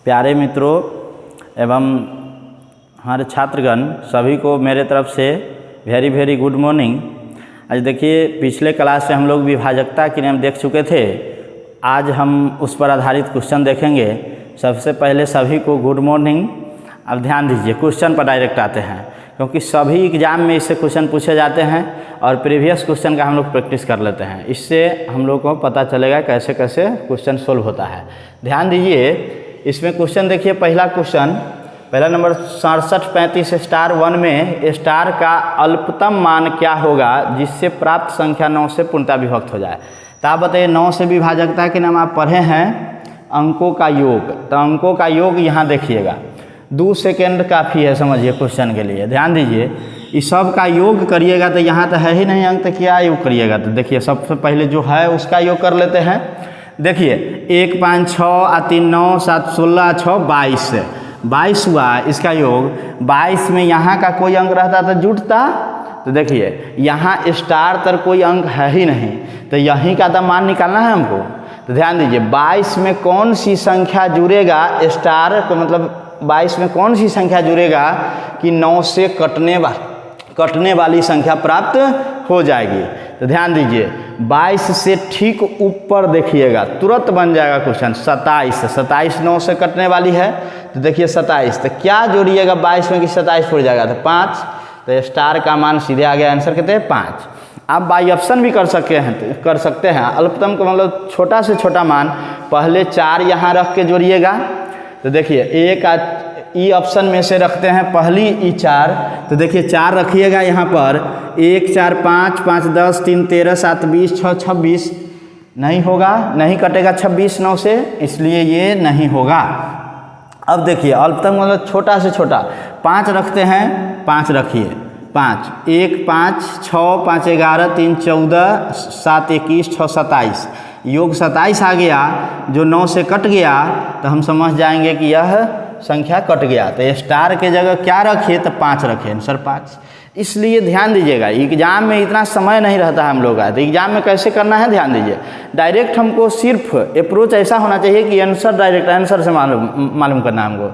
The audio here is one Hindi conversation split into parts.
प्यारे मित्रों एवं हमारे छात्रगण सभी को मेरे तरफ से वेरी वेरी गुड मॉर्निंग। आज देखिए पिछले क्लास से हम लोग विभाजकता के नियम देख चुके थे। आज हम उस पर आधारित क्वेश्चन देखेंगे। सबसे पहले सभी को गुड मॉर्निंग। अब ध्यान दीजिए, क्वेश्चन पर डायरेक्ट आते हैं क्योंकि सभी एग्जाम में इससे क्वेश्चन पूछे जाते हैं और प्रीवियस क्वेश्चन का हम लोग प्रैक्टिस कर लेते हैं। इससे हम लोग को पता चलेगा कैसे कैसे क्वेश्चन सोल्व होता है। ध्यान दीजिए, इसमें क्वेश्चन देखिए, पहला नंबर 6735 स्टार 1 में स्टार का अल्पतम मान क्या होगा जिससे प्राप्त संख्या 9 से पूर्णतः विभक्त हो जाए। तो आप बताइए, 9 से विभाजकता के नाम आप पढ़े हैं अंकों का योग। तो अंकों का योग यहाँ देखिएगा, 2 सेकेंड काफ़ी है समझिए क्वेश्चन के लिए। ध्यान दीजिए, इस सब का योग करिएगा तो यहाँ तो है ही नहीं अंक, तो क्या योग करिएगा। तो देखिए सबसे पहले जो है उसका योग कर लेते हैं। देखिए 1 5 6 3 9 7 16 6 22 हुआ इसका योग। 22 में यहाँ का कोई अंक रहता तो जुटता। तो देखिए यहाँ स्टार तर कोई अंक है ही नहीं, तो यहीं का तो मान निकालना है हमको। तो ध्यान दीजिए 22 में कौन सी संख्या जुड़ेगा, स्टार को मतलब 22 में कौन सी संख्या जुड़ेगा कि 9 से कटने वाली संख्या प्राप्त हो जाएगी। तो ध्यान दीजिए 22 से ठीक ऊपर देखिएगा, तुरंत बन जाएगा क्वेश्चन। 27 9 से कटने वाली है। तो देखिए 27, तो क्या जोड़िएगा 22 में कि 27 पड़ जाएगा, तो 5। तो स्टार का मान सीधे आ गया, आंसर कहते हैं 5। आप बाई ऑप्शन भी कर सकते हैं। अल्पतम को मतलब छोटा से छोटा मान पहले 4 यहाँ रख के जोड़िएगा। तो देखिए एक ई ऑप्शन में से रखते हैं पहली ई 4। तो देखिए 4 रखिएगा यहाँ पर, 1 4 5 5 10 3 13 7 20 6 26 नहीं होगा, नहीं कटेगा 26 9 से, इसलिए ये नहीं होगा। अब देखिए अल्पतम मतलब छोटा से छोटा 5 रखते हैं, 5 रखिए 5 1 5 6 5 11 3 14 7 21 6 27 योग 27 आ गया, जो 9 से कट गया तो हम समझ जाएंगे कि यह संख्या कट गया। तो स्टार के जगह क्या रखिए, तो 5 रखिए, आंसर 5। इसलिए ध्यान दीजिएगा एग्जाम में इतना समय नहीं रहता है हम लोग का। तो एग्जाम में कैसे करना है, ध्यान दीजिए। डायरेक्ट हमको सिर्फ अप्रोच ऐसा होना चाहिए कि आंसर डायरेक्ट आंसर से मालूम करना है हमको।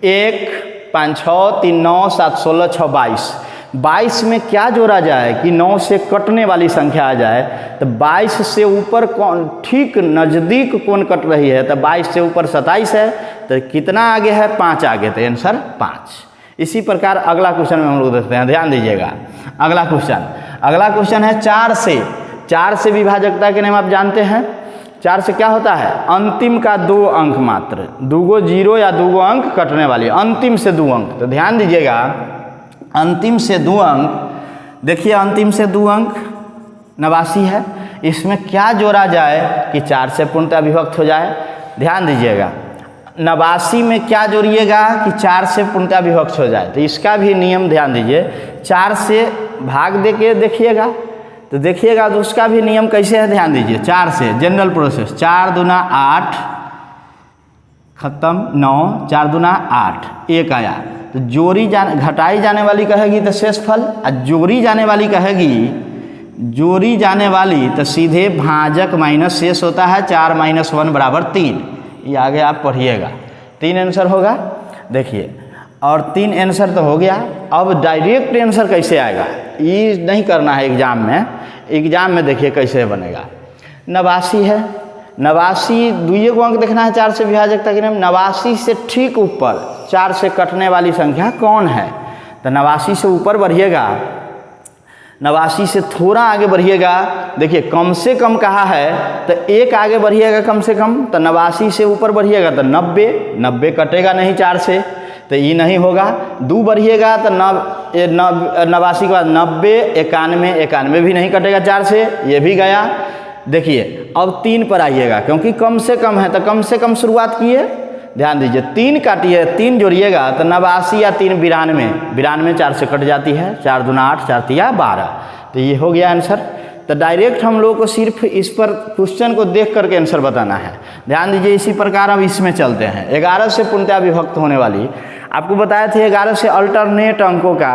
1 5 6 3 9 7 16 6 22 में क्या जोड़ा जाए कि 9 से कटने वाली संख्या आ जाए। तो 22 से ऊपर कौन ठीक नज़दीक कौन कट रही है, तो 22 से ऊपर 27 है, तो कितना आगे है, 5 आगे, तो आंसर 5। इसी प्रकार अगला क्वेश्चन में हम लोग देखते हैं। ध्यान दीजिएगा, अगला क्वेश्चन है 4 से विभाजकता के नियम आप जानते हैं। 4 से क्या होता है, अंतिम का 2 अंक मात्र, 2 0 या 2 अंक कटने वाली, अंतिम से 2 अंक। तो ध्यान दीजिएगा अंतिम से 2 अंक, देखिए अंतिम से 2 अंक 89 है। इसमें क्या जोड़ा जाए कि 4 से पूर्णतः विभक्त हो जाए। ध्यान दीजिएगा 89 में क्या जोड़िएगा कि 4 से पूर्णतः विभक्त हो जाए। तो इसका भी नियम ध्यान दीजिए, 4 से भाग दे के देखिएगा। तो देखिएगा तो उसका भी नियम कैसे है, ध्यान दीजिए। 4 से जनरल प्रोसेस, 4 दूना 8 खत्म 9, 4 दूना 8 1 आया। तो घटाई जाने वाली कहेगी तो शेषफल, और जोड़ी जाने वाली तो सीधे भाजक माइनस शेष होता है। 4 - 1 बराबर 3। ये आगे आप पढ़िएगा, 3 आंसर होगा। देखिए और 3 आंसर तो हो गया। अब डायरेक्ट आंसर कैसे आएगा, ये नहीं करना है एग्जाम में देखिए कैसे बनेगा। 89 है, 89 दुइये को अंक देखना है 4 से विभाजकता के नियम। 89 से ठीक ऊपर 4 से कटने वाली संख्या कौन है। तो 89 से ऊपर बढ़िएगा, 89 से थोड़ा आगे बढ़िएगा। देखिए कम से कम कहा है तो 1 आगे बढ़िएगा कम से कम। तो 89 से ऊपर बढ़िएगा तो 90 कटेगा नहीं 4 से, तो ये नहीं होगा। 2 बढ़िएगा तो 89 के बाद 90 91 भी नहीं कटेगा 4 से, ये भी गया। देखिए अब 3 पर आइएगा, क्योंकि कम से कम है तो कम से कम शुरुआत किए। ध्यान दीजिए 3 काटिए, 3 जोड़िएगा तो 89 या 3 92 4 से कट जाती है। 4 दूना 8 4 3 12, तो ये हो गया आंसर। तो डायरेक्ट हम लोग को सिर्फ इस पर क्वेश्चन को देख करके आंसर बताना है। ध्यान दीजिए इसी प्रकार अब इसमें चलते हैं। 11 से पूर्णतः विभक्त होने वाली आपको बताए थे। 11 से अल्टरनेट अंकों का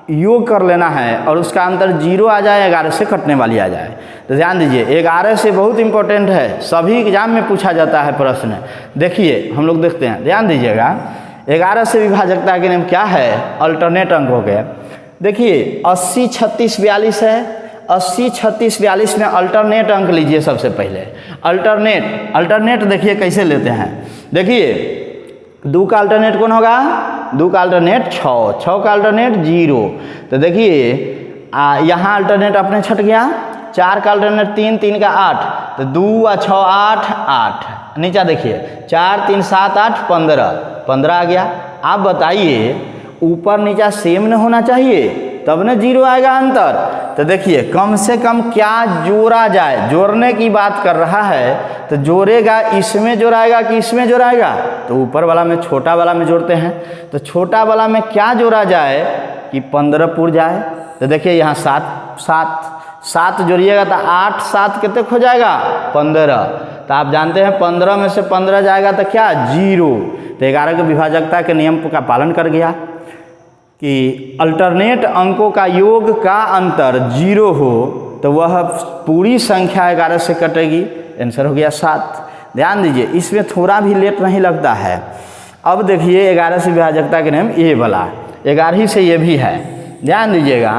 योग कर लेना है और उसका अंतर 0 आ जाए, 11 से कटने वाली आ जाए। तो ध्यान दीजिए 11 से बहुत इंपॉर्टेंट है, सभी एग्जाम में पूछा जाता है प्रश्न। देखिए हम लोग देखते हैं, ध्यान दीजिएगा 11 से विभाजकता के नियम क्या है, अल्टरनेट अंक हो गया। देखिए 80 36 42 है, 80 36 42 में अल्टरनेट अंक लीजिए सबसे पहले। अल्टरनेट देखिए कैसे लेते हैं। देखिए 2 का अल्टरनेट कौन होगा, 2 का अल्टरनेट 6, 6 का अल्टरनेट 0। तो देखिए यहाँ अल्टरनेट अपने छट गया, 4 का अल्टरनेट 3, 3 का 8, तो 2 और 6 8 8। नीचा देखिए 4 3 7 8 15, 15 आ गया। आप बताइए ऊपर नीचा सेम न होना चाहिए तब न 0 आएगा अंतर। तो देखिए कम से कम क्या जोड़ा जाए, जोड़ने की बात कर रहा है, तो जोड़ेगा इसमें जोड़ाएगा कि इसमें जोड़ाएगा, तो ऊपर वाला में छोटा वाला में जोड़ते हैं। तो छोटा वाला में क्या जोड़ा जाए कि 15 पुर जाए। तो देखिए यहाँ 7 जोड़िएगा तो 8 7 कितने हो जाएगा 15। तो आप जानते हैं 15 में से 15 जाएगा तो क्या 0। तो 11 के विभाजकता के नियम का पालन कर गया कि अल्टरनेट अंकों का योग का अंतर 0 हो तो वह पूरी संख्या 11 से कटेगी। आंसर हो गया 7। ध्यान दीजिए इसमें थोड़ा भी लेट नहीं लगता है। अब देखिए 11 से विभाजकता के नियम ये वाला, 11 से ये भी है। ध्यान दीजिएगा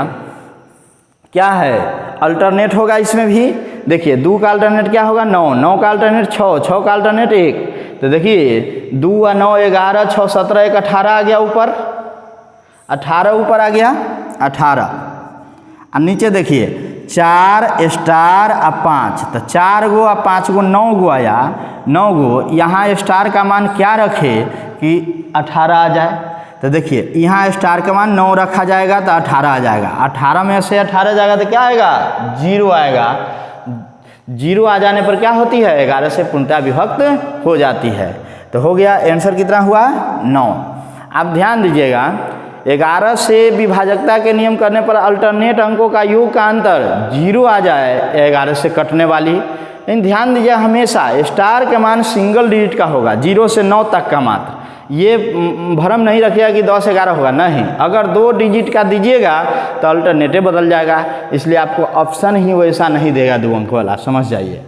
क्या है, अल्टरनेट होगा इसमें भी। देखिए 2 का अल्टरनेट क्या होगा 9, 9 का अल्टरनेट 6, 6 का अल्टरनेट 1। तो देखिए 2 और 9 11, 6 17 1 18 आ गया ऊपर, 18 ऊपर आ गया 18। और नीचे देखिए 4 स्टार और 5, तो 4 गो और 5 गो 9 गो आया, 9 गो। यहाँ स्टार का मान क्या रखे कि 18 आ जाए। तो देखिए यहाँ स्टार का मान 9 रखा जाएगा तो 18 आ जाएगा, 18 में से 18 जाएगा तो क्या आएगा 0 आएगा। 0 आ जाने पर क्या होती है 11 से पूर्णतः विभक्त हो जाती है। तो हो गया आंसर कितना हुआ 9। आप ध्यान दीजिएगा 11 से विभाजकता के नियम करने पर अल्टरनेट अंकों का योग का अंतर 0 आ जाए 11 से कटने वाली। लेकिन ध्यान दीजिए हमेशा स्टार का मान सिंगल डिजिट का होगा, 0 से 9 तक का मात्र। ये भ्रम नहीं रखिएगा कि 10 11 होगा, नहीं। अगर 2 डिजिट का दीजिएगा तो अल्टरनेटे बदल जाएगा, इसलिए आपको ऑप्शन ही वैसा नहीं देगा 2 अंक वाला, समझ जाइए।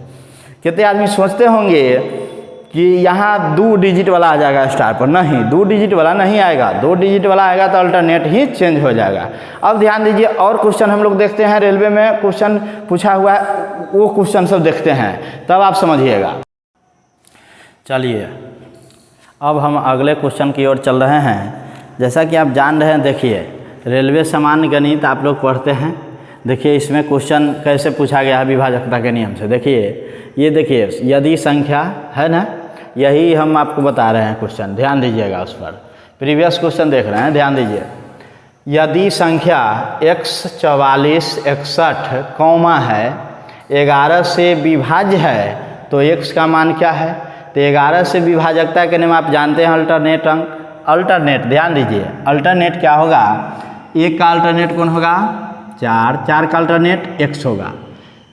कितने आदमी सोचते होंगे कि यहाँ 2 डिजिट वाला आ जाएगा स्टार पर, नहीं 2 डिजिट वाला नहीं आएगा, 2 डिजिट वाला आएगा तो अल्टरनेट ही चेंज हो जाएगा। अब ध्यान दीजिए और क्वेश्चन हम लोग देखते हैं, रेलवे में क्वेश्चन पूछा हुआ है, वो क्वेश्चन सब देखते हैं तब आप समझिएगा। चलिए अब हम अगले क्वेश्चन की ओर चल रहे हैं। जैसा कि आप जान रहे हैं, देखिए रेलवे सामान्य गणित आप लोग पढ़ते हैं। देखिए इसमें क्वेश्चन कैसे पूछा गया है विभाजकता के नियम से। देखिए ये देखिए यदि संख्या है ना, यही हम आपको बता रहे हैं क्वेश्चन, ध्यान दीजिएगा उस पर। प्रीवियस क्वेश्चन देख रहे हैं, ध्यान दीजिए। यदि संख्या x 44 61 कौमा है 11 से विभाज्य है तो x का मान क्या है। तो 11 से विभाजकता के नियम आप जानते हैं, अल्टरनेट अंक। अल्टरनेट ध्यान दीजिए अल्टरनेट क्या होगा, 1 का अल्टरनेट कौन होगा 4, 4 का अल्टरनेट x होगा।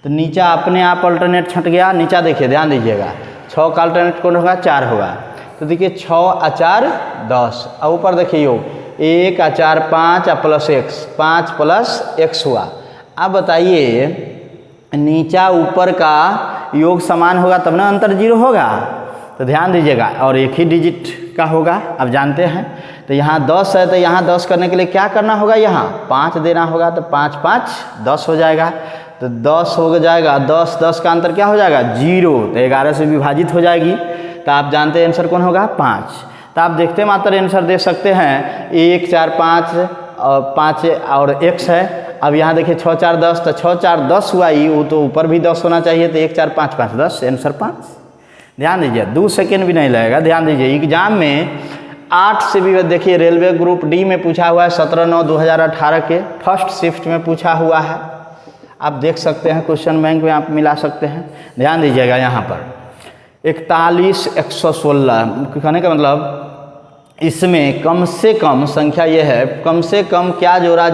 तो नीचा अपने आप अल्टरनेट छट गया, नीचा देखिए ध्यान दीजिएगा 6 का अल्टरनेट कौन होगा 4 होगा। तो देखिए 6 और 4 10, और ऊपर देखिए योग 1 और 4 5 और प्लस x, 5 प्लस x हुआ। अब बताइए नीचा ऊपर का योग समान होगा तब ना अंतर 0 होगा। तो ध्यान दीजिएगा और एक ही डिजिट का होगा, अब जानते हैं। तो यहाँ 10 है तो यहाँ 10 करने के लिए क्या करना होगा, यहाँ 5 देना होगा, तो 5 5 10 हो जाएगा। तो 10 हो जाएगा, 10 10 का अंतर क्या हो जाएगा 0, तो 11 से विभाजित हो जाएगी। तो आप जानते हैं आंसर कौन होगा 5। तो आप देखते मात्र आंसर दे सकते हैं 1 4 5 और 5 और x है। अब यहाँ देखिए 6 4 10, तो 6 4 10 हुआ ही, वो तो ऊपर भी 10 होना चाहिए। तो 1 4 5 5 10, आंसर 5। ध्यान दीजिए 2 सेकेंड भी नहीं लगेगा। ध्यान दीजिए एग्जाम में 8 से भी देखिए रेलवे ग्रुप डी में पूछा हुआ है, 17/9/2018 के फर्स्ट शिफ्ट में पूछा हुआ है। आप देख सकते हैं क्वेश्चन बैंक में आप मिला सकते हैं। ध्यान दीजिएगा यहाँ पर 41 116 कहने का मतलब इसमें कम से कम संख्या ये है, कम से कम क्या जोड़ा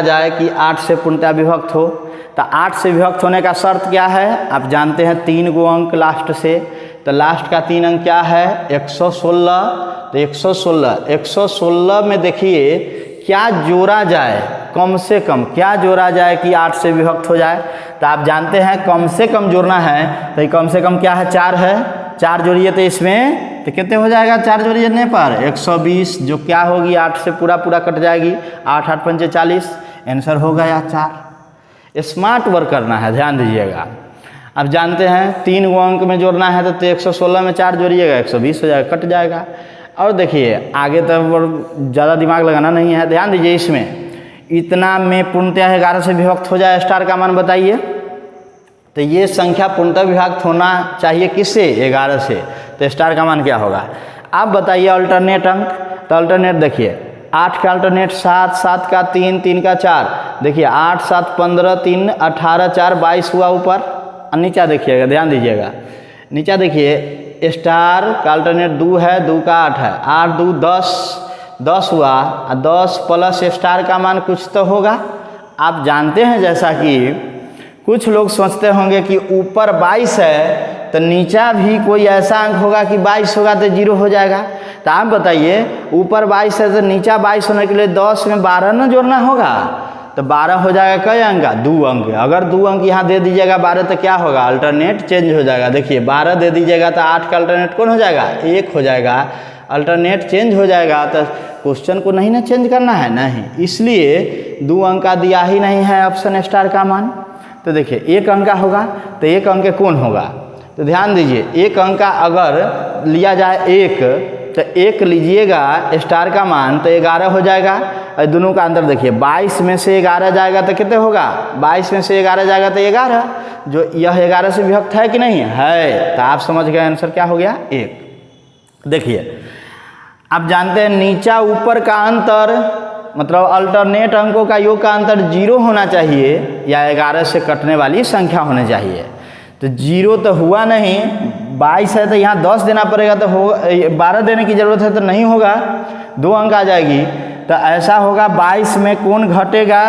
जाए कि 8 से पूर्णतः विभक्त हो। तो 8 से विभक्त होने का शर्त क्या है, आप जानते हैं 3 गो अंक लास्ट से। तो लास्ट का 3 अंक क्या है 116। तो 116 में देखिए क्या जोड़ा जाए, कम से कम क्या जोड़ा जाए कि 8 से विभक्त हो जाए। तो आप जानते हैं कम से कम जोड़ना है तो ये कम से कम क्या है, 4 है। 4 जोड़िए तो इसमें तो कितने हो जाएगा, 4 जोड़ने पर 120, जो क्या होगी 8 से पूरा कट जाएगी। 8 8 पंचे 40, आंसर हो गया 4। स्मार्ट वर्क करना है, ध्यान दीजिएगा। अब जानते हैं 3 गो अंक में जोड़ना है तो 116 में 4 जोड़िएगा 120 हो जाएगा, कट जाएगा। और देखिए आगे तो ज़्यादा दिमाग लगाना नहीं है, ध्यान दीजिए। इसमें इतना में पूर्णतः 11 से विभक्त हो जाए, स्टार का मान बताइए। तो ये संख्या पूर्णतः विभक्त होना चाहिए किससे, 11 से। तो स्टार का मान क्या होगा, आप बताइए। अल्टरनेट अंक, तो अल्टरनेट देखिए 8 का अल्टरनेट 7, 7 का 3, 3 का 4। देखिए 8 7 15, 3 18, 4 22 हुआ ऊपर। नीचा देखिएगा, ध्यान दीजिएगा। नीचा देखिए स्टार का अल्टरनेट 2 है, 2 का 8 है। 8 2 10, 10 हुआ। 10 प्लस स्टार का मान कुछ तो होगा। आप जानते हैं जैसा कि कुछ लोग सोचते होंगे कि ऊपर 22 है तो नीचा भी कोई ऐसा अंक होगा कि 22 होगा तो 0 हो जाएगा। तो आप बताइए ऊपर 22 है तो नीचा 22 होने के लिए 10 में 12 ना जोड़ना होगा। तो 12 हो जाएगा कई अंक का, 2 अंक। अगर 2 अंक यहाँ दे दीजिएगा 12 तो क्या होगा, अल्टरनेट चेंज हो जाएगा। देखिए 12 दे दीजिएगा तो 8 का अल्टरनेट कौन हो जाएगा, 1 हो जाएगा। अल्टरनेट चेंज हो जाएगा तो क्वेश्चन को नहीं ना चेंज करना है, नहीं। इसलिए 2 अंक का दिया ही नहीं है ऑप्शन स्टार का मान। तो देखिए 1 अंक का होगा तो 1 अंक कौन होगा, तो ध्यान दीजिए 1 अंक का अगर लिया जाए 1 तो 1 लीजिएगा स्टार का मान तो 11 हो जाएगा। और दोनों का अंतर देखिए 22 में से 11 जाएगा तो कितने होगा, 22 में से 11 जाएगा तो 11, जो यह 11 से विभक्त है कि नहीं है। तो आप समझ गए आंसर क्या हो गया, 1। देखिए आप जानते हैं नीचा ऊपर का अंतर मतलब अल्टरनेट अंकों का योग का अंतर 0 होना चाहिए या 11 से कटने वाली संख्या होनी चाहिए। तो 0 तो हुआ नहीं, 22 है तो यहाँ 10 देना पड़ेगा तो हो 12 देने की ज़रूरत है तो नहीं होगा, 2 अंक आ जाएगी। तो ऐसा होगा 22 में कौन घटेगा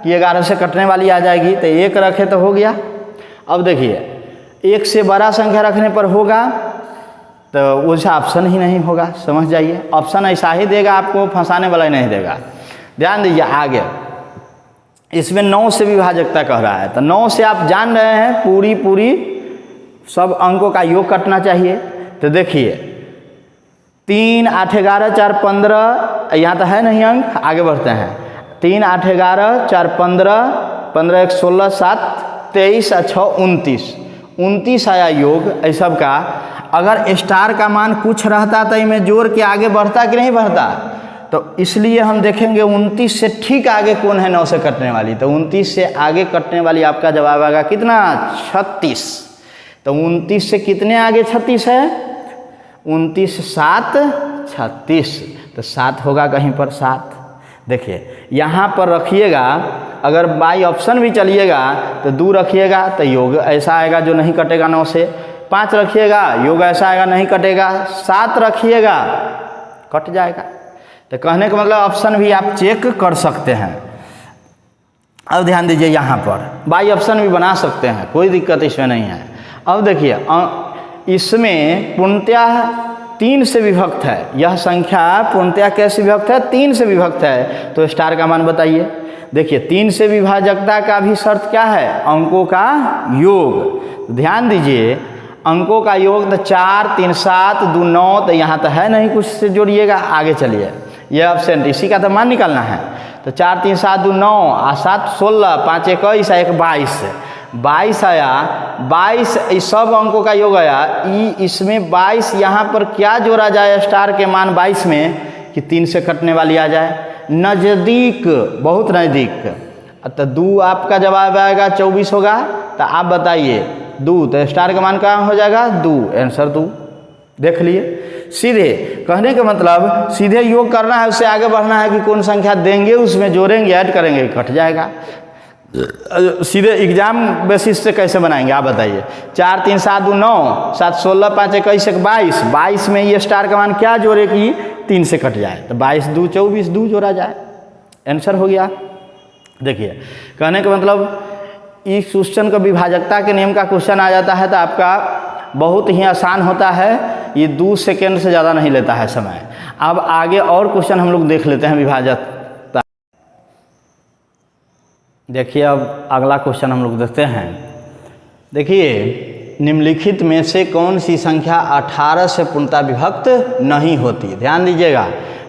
कि 11 से कटने वाली आ जाएगी, तो 1 रखे तो हो गया। अब देखिए 1 से बड़ा संख्या रखने पर होगा तो वैसा ऑप्शन ही नहीं होगा, समझ जाइए। ऑप्शन ऐसा ही देगा आपको, फंसाने वाला ही नहीं देगा। ध्यान दीजिए आगे इसमें 9 से विभाजकता कह रहा है। तो 9 से आप जान रहे हैं पूरी सब अंकों का योग कटना चाहिए। तो देखिए 3 8 11 4 15, यहाँ तो है नहीं अंक, आगे बढ़ते हैं। 3 8 11 4 15, 15 1 16 7 23 और 6 29, 29 आया योग ऐ सब का। अगर स्टार का मान कुछ रहता तो इनमें जोड़ के आगे बढ़ता कि नहीं बढ़ता, तो इसलिए हम देखेंगे 29 से ठीक आगे कौन है 9 से कटने वाली। तो 29 से आगे कटने वाली आपका जवाब आएगा कितना, 36। तो 29 से कितने आगे 36 है, 29 7 36, तो 7 होगा कहीं पर 7। देखिए यहाँ पर रखिएगा, अगर बाई ऑप्शन भी चलिएगा तो 2 रखिएगा तो योग ऐसा आएगा जो नहीं कटेगा 9 से। 5 रखिएगा योग ऐसा आएगा नहीं कटेगा। 7 रखिएगा कट जाएगा। तो कहने का मतलब ऑप्शन भी आप चेक कर सकते हैं। अब ध्यान दीजिए यहाँ पर बाई ऑप्शन भी बना सकते हैं, कोई दिक्कत इसमें नहीं है। अब देखिए इसमें पूर्णतः 3 से विभक्त है, यह संख्या पूर्णतः कैसे विभक्त है, 3 से विभक्त है। तो स्टार का मान बताइए। देखिए 3 से विभाजकता का भी शर्त क्या है, अंकों का योग। ध्यान दीजिए अंकों का योग तो 4 3 7 2 9, तो यहाँ तो है नहीं, कुछ से जोड़िएगा। आगे चलिए यह ऑप्शन इसी का तो मान निकालना है। तो 4 3 7 2 9 और 7 16, 5 21 1 22, 22 आया। 22 इस सब अंकों का योग आया। इसमें 22 यहाँ पर क्या जोड़ा जाए स्टार के मान 22 में कि 3 से कटने वाली आ जाए, नज़दीक, बहुत नज़दीक। तो 2 आपका जवाब आएगा 24 होगा। तो आप बताइए 2, तो स्टार का मान कहाँ हो जाएगा, 2, आंसर 2। देख लिए सीधे, कहने का मतलब सीधे योग करना है, उससे आगे बढ़ना है कि कौन संख्या देंगे उसमें जोड़ेंगे ऐड करेंगे कट जाएगा। सीधे एग्जाम बेसिस से कैसे बनाएंगे आप बताइए। 4 3 7 2 9, 7 16, 5 21 1 22, 22 में ये स्टार का मान क्या जोड़े कि 3 से कट जाए। तो 22 2 24, 2 जोड़ा जाए, आंसर हो गया। देखिए कहने का मतलब इस क्वेश्चन का विभाजकता के नियम का क्वेश्चन आ जाता है तो आपका बहुत ही आसान होता है, ये 2 सेकेंड से ज़्यादा नहीं लेता है समय। अब आगे और क्वेश्चन हम लोग देख लेते हैं देखिए अब अगला क्वेश्चन हम लोग देखते हैं। देखिए निम्नलिखित में से कौन सी संख्या 18 से पूर्णतः विभक्त नहीं होती। ध्यान दीजिएगा,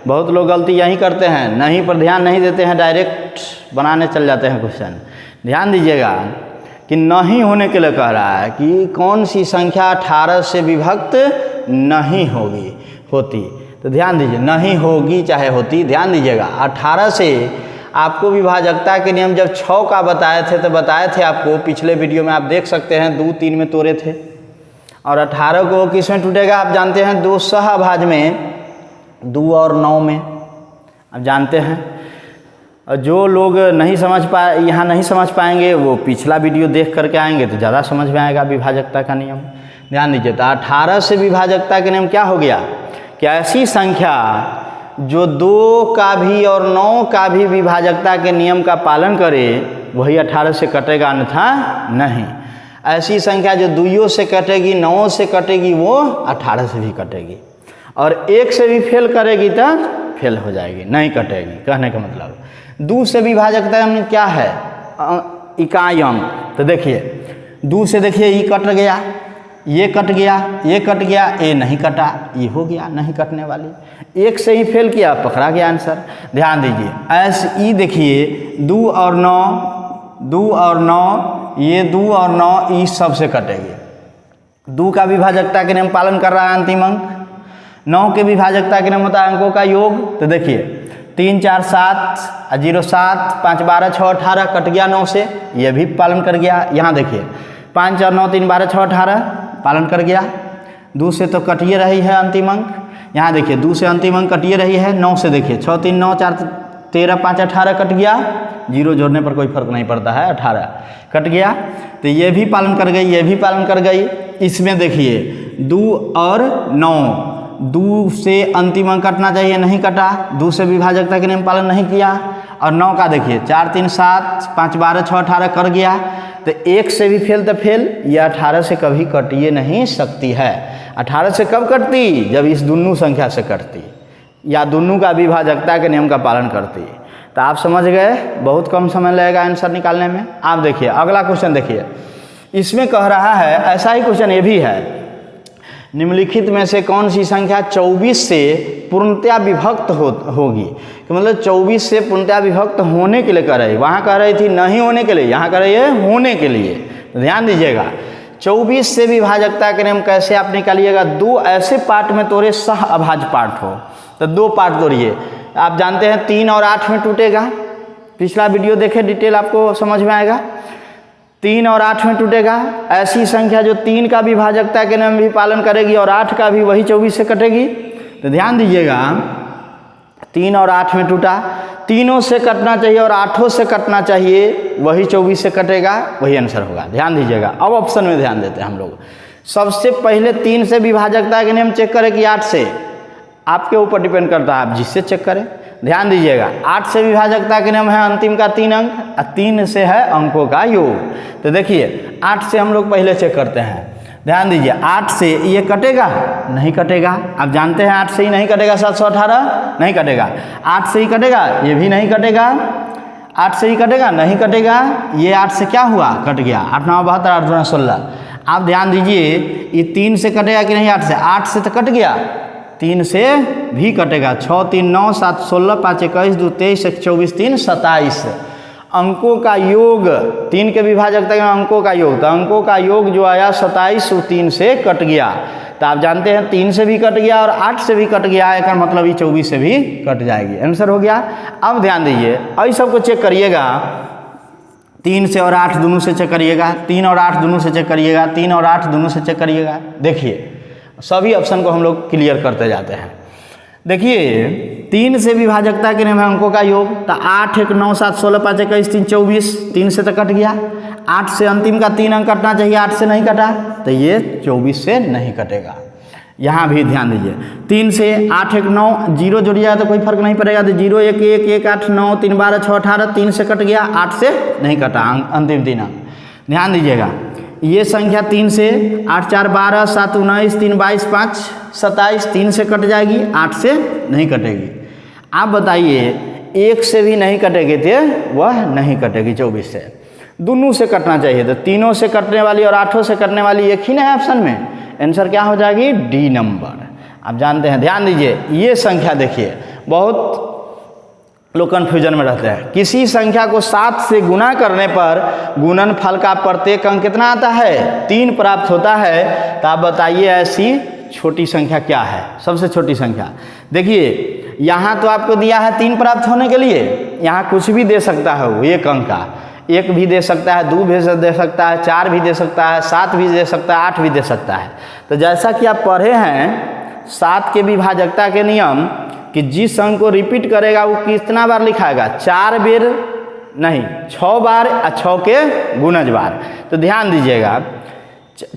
बहुत लोग गलती यही करते हैं, नहीं पर ध्यान नहीं देते हैं, डायरेक्ट बनाने चल जाते हैं क्वेश्चन। ध्यान दीजिएगा कि नहीं होने के लिए कह रहा है कि कौन सी संख्या 18 से विभक्त नहीं होती। तो ध्यान दीजिए, नहीं होगी चाहे होती, ध्यान दीजिएगा 18 से आपको विभाजकता के नियम जब 6 का बताए थे तो बताए थे आपको, पिछले वीडियो में आप देख सकते हैं 2, 3 में तोड़े थे। और 18 को किस में टूटेगा आप जानते हैं, 2 सहभाज में, 2 और 9 में, आप जानते हैं। और जो लोग नहीं समझ पाए, यहाँ नहीं समझ पाएंगे, वो पिछला वीडियो देख करके आएंगे तो ज़्यादा समझ में आएगा विभाजकता का नियम। ध्यान दीजिए, तो 18 से विभाजकता के नियम क्या हो गया कि ऐसी संख्या जो 2 का भी और 9 का भी विभाजकता के नियम का पालन करे वही 18 से कटेगा, अन्यथा नहीं। ऐसी संख्या जो 2 से कटेगी, 9 से कटेगी, वो 18 से भी कटेगी। और 1 से भी फेल करेगी तो फेल हो जाएगी, नहीं कटेगी। कहने का मतलब 2 से विभाजकता में क्या है, इकाई अंक। तो देखिए 2 से देखिए ई कट गया, ये कट गया, ये कट गया, ये नहीं कटा, ये हो गया नहीं कटने वाली। 1 से ही फेल किया, पकड़ा गया आंसर। ध्यान दीजिए ऐसे ई देखिए 2 और 9, 2 और 9, ये 2 और 9 ई सब से कटेगी। 2 का विभाजकता के नियम पालन कर रहा है अंतिम अंक। 9 के विभाजकता के नियम होता है अंकों का योग। तो देखिए 3, 4, 7, 0, 7, 5, 12, 6, 18 कट गया 9 से, ये भी पालन कर गया। यहाँ देखिए 5 और 9, 3, 12, 6, 18 पालन कर गया। 2 से तो कटिए रही है अंतिम अंक। यहाँ देखिए 2 से अंतिम अंक कटिए रही है। 9 से देखिए 6, 3, 9, 4, 13, 5, 18 कट गया। 0 जोड़ने पर कोई फर्क नहीं पड़ता है, 18 कट गया। तो ये भी पालन कर गई, ये भी पालन कर गई। इसमें देखिए 2 और 9, 2 से अंतिम अंक कटना चाहिए, नहीं कटा। 2 से विभाजकता के नियम पालन नहीं किया। और 9 का देखिए 4, 3, 7, 5, 12, 6, 18 कर गया। तो 1 से भी फेल तो फेल, ये 18 से कभी कटिए नहीं सकती है। 18 से कब कटती, जब इस दोनों संख्या से कटती या दोनों का विभाजकता के नियम का पालन करती। तो आप समझ गए, बहुत कम समय लगेगा आंसर निकालने में। आप देखिए अगला क्वेश्चन देखिए, इसमें कह रहा है, ऐसा ही क्वेश्चन ये भी है, निम्नलिखित में से कौन सी संख्या 24 से पूर्णतया विभक्त होगी। कि मतलब 24 से पूर्णतया विभक्त होने के लिए कह रही, वहाँ कह रही थी नहीं होने के लिए, यहाँ कह रही है होने के लिए। तो ध्यान दीजिएगा 24 से विभाजकता के नियम कैसे आप निकालिएगा, 2 ऐसे पार्ट में तोड़े सह अभाज्य पार्ट हो। तो 2 पार्ट तोड़िए। आप जानते हैं 3 और 8 में टूटेगा, पिछला वीडियो देखें डिटेल आपको समझ में आएगा। 3 और 8 में टूटेगा। ऐसी संख्या जो 3 का विभाजकता के नियम भी पालन करेगी और 8 का भी, वही 24 से कटेगी। तो ध्यान दीजिएगा 3 और 8 में टूटा, तीनों से कटना चाहिए और 8 से कटना चाहिए, वही 24 से कटेगा, वही आंसर होगा। ध्यान दीजिएगा। अब ऑप्शन में ध्यान देते हैं हम लोग। सबसे पहले 3 से विभाजकता के नियम चेक करें कि 8 से, आपके ऊपर डिपेंड करता है, आप जिससे चेक करें। ध्यान दीजिएगा 8 से विभाजकता के नियम है अंतिम का 3 अंक, और 3 से है अंकों का योग। तो देखिए 8 से हम लोग पहले चेक करते हैं। ध्यान दीजिए 8 से ये कटेगा, नहीं कटेगा। आप जानते हैं 8 से ही नहीं कटेगा, 718 नहीं कटेगा। 8 से ही कटेगा, ये भी नहीं कटेगा। 8 से ही कटेगा, नहीं कटेगा। ये 8 से क्या हुआ, कट गया। 8, 9, 72, 8, 2, 16। आप ध्यान दीजिए ये 3 से कटेगा कि नहीं, 8 से। 8 से तो कट गया, 3 से भी कटेगा। 6, 3, 9, 7, 16, 5, 21, 2, 23, 1, 24, 3, 27। अंकों का योग, 3 के विभाजकता में अंकों का योग, तो अंकों का योग जो आया 27, वो 3 से कट गया। तो आप जानते हैं 3 से भी कट गया और 8 से भी कट गया, एक मतलब ये 24 से भी कट जाएगी। आंसर हो गया। अब ध्यान दीजिए अभी सबको चेक करिएगा, 3 से और 8 दोनों से चेक करिएगा, 3 और 8 दोनों से चेक करिएगा, 3 और 8 दोनों से चेक करिएगा। देखिए सभी ऑप्शन को हम लोग क्लियर करते जाते हैं। देखिए 3 से विभाजकता के नियम है अंकों का योग, तो 8, 1, 9, 7, 16, 5, 21, 3, 24। 3 से तो कट गया। 8 से अंतिम का 3 अंक कटना चाहिए, 8 से नहीं कटा, तो ये 24 से नहीं कटेगा। यहाँ भी ध्यान दीजिए 3 से 8, 1, 9, 0 जोड़िएगा तो कोई फर्क नहीं पड़ेगा। तो 0, 1, 1, 1, 8, 9, 3, 12, 6, 18, 3 से कट गया, 8 से नहीं कटा अंतिम 3 अंक। ध्यान दीजिएगा ये संख्या 3 से 8, 4, 12, 7, 19, 3, 22, 5, 27, 3 से कट जाएगी, 8 से नहीं कटेगी। आप बताइए 1 से भी नहीं कटेगी तो वह नहीं कटेगी 24 से, दोनों से कटना चाहिए। तो 3 से कटने वाली और 8 से कटने वाली एक ही ना है ऑप्शन में, आंसर क्या हो जाएगी डी नंबर। आप जानते हैं, ध्यान दीजिए ये संख्या देखिए, बहुत लोग कन्फ्यूजन में रहते हैं। किसी संख्या को 7 से गुना करने पर गुणनफल का प्रत्येक अंक कितना आता है 3 प्राप्त होता है। तो आप बताइए ऐसी छोटी संख्या क्या है, सबसे छोटी संख्या। देखिए यहाँ तो आपको दिया है 3 प्राप्त होने के लिए, यहाँ कुछ भी दे सकता है वो एक अंक का, 1 भी दे सकता है, 2 भी दे सकता है, 4 भी दे सकता है, 7 भी दे सकता है, 8 भी दे सकता है। तो जैसा कि आप पढ़े हैं 7 के विभाजकता के नियम कि जिस अंक को रिपीट करेगा वो कितना बार लिखाएगा, 4 बार नहीं 6 बार और 6 के गुणज बार। तो ध्यान दीजिएगा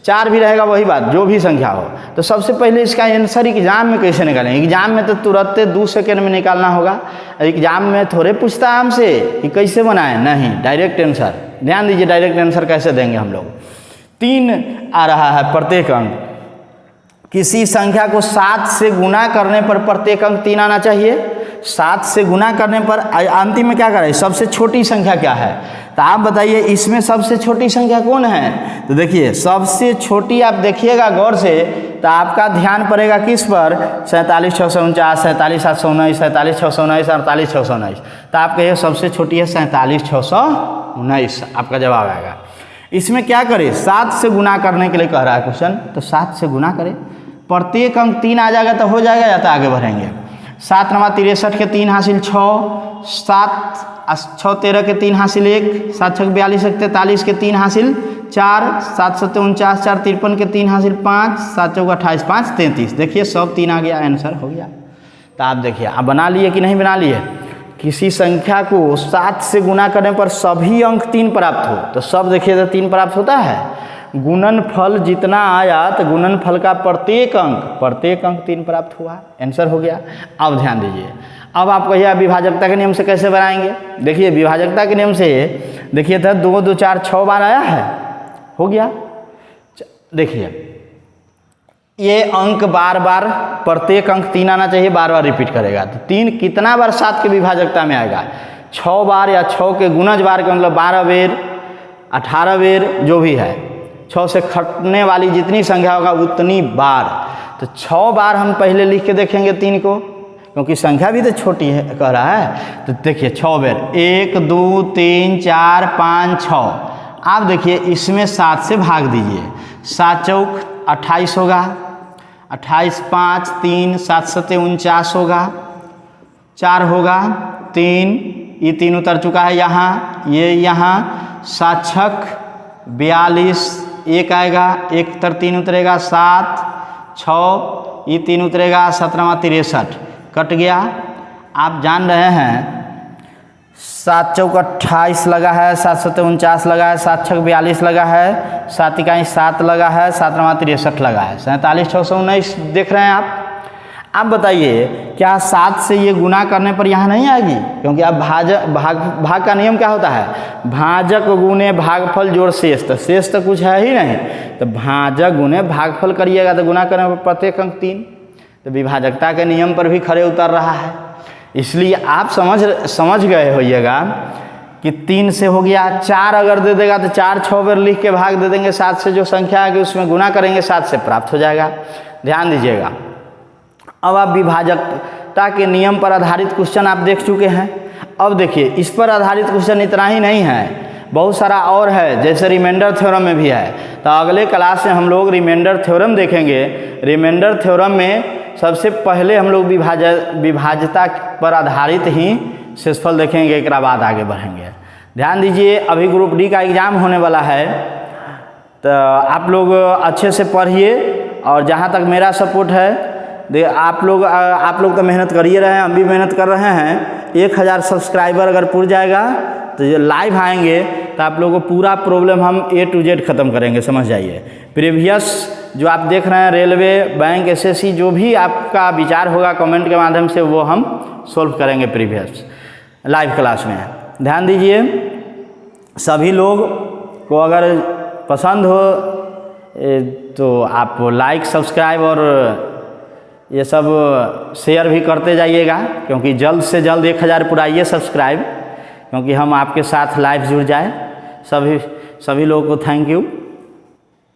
4 भी रहेगा वही बात, जो भी संख्या हो। तो सबसे पहले इसका आंसर एग्जाम में कैसे निकालेंगे, एग्जाम में तो तुरंत 2 सेकेंड में निकालना होगा, एग्जाम में थोड़े पूछता है हमसे कि कैसे बनाएं, नहीं डायरेक्ट आंसर। ध्यान दीजिए डायरेक्ट आंसर कैसे देंगे हम लोग। 3 आ रहा है प्रत्येक अंक, किसी संख्या को 7 से गुना करने पर प्रत्येक अंक 3 आना चाहिए। 7 से गुना करने पर अंतिम में क्या करें, सबसे छोटी संख्या क्या है। तो आप बताइए इसमें सबसे छोटी संख्या कौन है। तो देखिए सबसे छोटी आप देखिएगा गौर से, तो आपका ध्यान पड़ेगा किस पर, 47,649, 47,719, 47,619, 48,619। तो आप कहिए सबसे छोटी है 47,619, आपका जवाब आएगा। इसमें क्या करें, 7 से गुना करने के लिए कह रहा है क्वेश्चन, तो 7 से गुना करें, प्रत्येक अंक 3 आ जाएगा तो हो जाएगा, या तो आगे बढ़ेंगे। 7 9 63 के 3 हासिल 6, 7 6 13 के 3 हासिल 1, 7 6 42 43 के 3 हासिल 4, 7 7 49 4 53 के 3 हासिल 5, 7 4 28 5 33। देखिए सब 3 आ गया, आंसर हो गया। तो आप देखिए आप बना लिए कि नहीं बना लिए। किसी संख्या को 7 से गुना करने पर सभी अंक 3 प्राप्त हो, तो सब देखिए तो 3 प्राप्त होता है। गुणनफल जितना आया तो गुणनफल का प्रत्येक अंक 3 प्राप्त हुआ, आंसर हो गया। अब ध्यान दीजिए, अब आप कहिए विभाजकता के नियम से कैसे बनाएंगे। देखिए विभाजकता के नियम से देखिए था 2 2 4 6 बार आया है, हो गया। देखिए ये अंक बार बार प्रत्येक अंक 3 आना चाहिए, बार बार रिपीट करेगा। तो 3 कितना बार 7 के विभाजकता में आएगा, 6 बार, या 6 के गुणज बार के मतलब 12 बेर 18 बेर जो भी है, 6 से खटने वाली जितनी संख्या होगा उतनी बार। तो 6 बार हम पहले लिख के देखेंगे 3 को, क्योंकि संख्या भी तो छोटी है कह रहा है। तो देखिए 6 बेर 1 2 3 4 5 6। आप देखिए इसमें 7 से भाग दीजिए, 7 चौक 28 होगा, 28 5 3 7 7 49 होगा, 4 होगा 3, ये 3 उतर चुका है यहाँ, ये यहाँ 7 छक 42, 1 आएगा, 1 तर 3 उतरेगा 7 6, ये 3 उतरेगा 17 63, कट गया। आप जान रहे हैं 7 चौक 28 लगा है, 7 7 49 लगा है, 7 छक 42 लगा है, 7 इकाई 7 लगा है, 17 63 लगा है, 47,619 देख रहे हैं आप। आप बताइए क्या 7 से ये गुना करने पर यहाँ नहीं आएगी, क्योंकि आप भाग का नियम क्या होता है, भाजक गुने भागफल जोड़ शेष। तो शेष तो कुछ है ही नहीं, तो भाजक गुने भागफल करिएगा तो गुना करने पर प्रत्येक अंक 3। तो विभाजकता के नियम पर भी खरे उतर रहा है। इसलिए आप समझ गए होइएगा कि 3 से हो गया, 4 अगर दे देगा तो 4 6 बार लिख के भाग दे देंगे, 7 से जो संख्या आएगी उसमें गुना करेंगे, 7 से प्राप्त हो जाएगा। ध्यान दीजिएगा। अब आप विभाजकता के नियम पर आधारित क्वेश्चन आप देख चुके हैं। अब देखिए इस पर आधारित क्वेश्चन इतना ही नहीं है, बहुत सारा और है, जैसे रिमाइंडर थ्योरम में भी है। तो अगले क्लास में हम लोग रिमाइंडर थ्योरम देखेंगे। रिमाइंडर थ्योरम में सबसे पहले हम लोग विभाज्यता पर आधारित ही शेषफल देखेंगे, एक बाद आगे बढ़ेंगे। ध्यान दीजिए अभी ग्रुप डी का एग्ज़ाम होने वाला है, तो आप लोग अच्छे से पढ़िए, और जहाँ तक मेरा सपोर्ट है आप लोग तो मेहनत कर ही रहे हैं, हम भी मेहनत कर रहे हैं। 1000 सब्सक्राइबर अगर पूर जाएगा तो जो लाइव आएंगे तो आप लोगों को पूरा प्रॉब्लम हम A to Z ख़त्म करेंगे, समझ जाइए। प्रीवियस जो आप देख रहे हैं रेलवे, बैंक, SSC, जो भी आपका विचार होगा कमेंट के माध्यम से वो हम सोल्व करेंगे प्रीवियस लाइव क्लास में। ध्यान दीजिए सभी लोग को अगर पसंद हो तो आप लाइक, सब्सक्राइब और ये सब शेयर भी करते जाइएगा, क्योंकि जल्द से जल्द 1000 पुराइए सब्सक्राइब, क्योंकि हम आपके साथ लाइव जुड़ जाए। सभी लोगों को थैंक यू।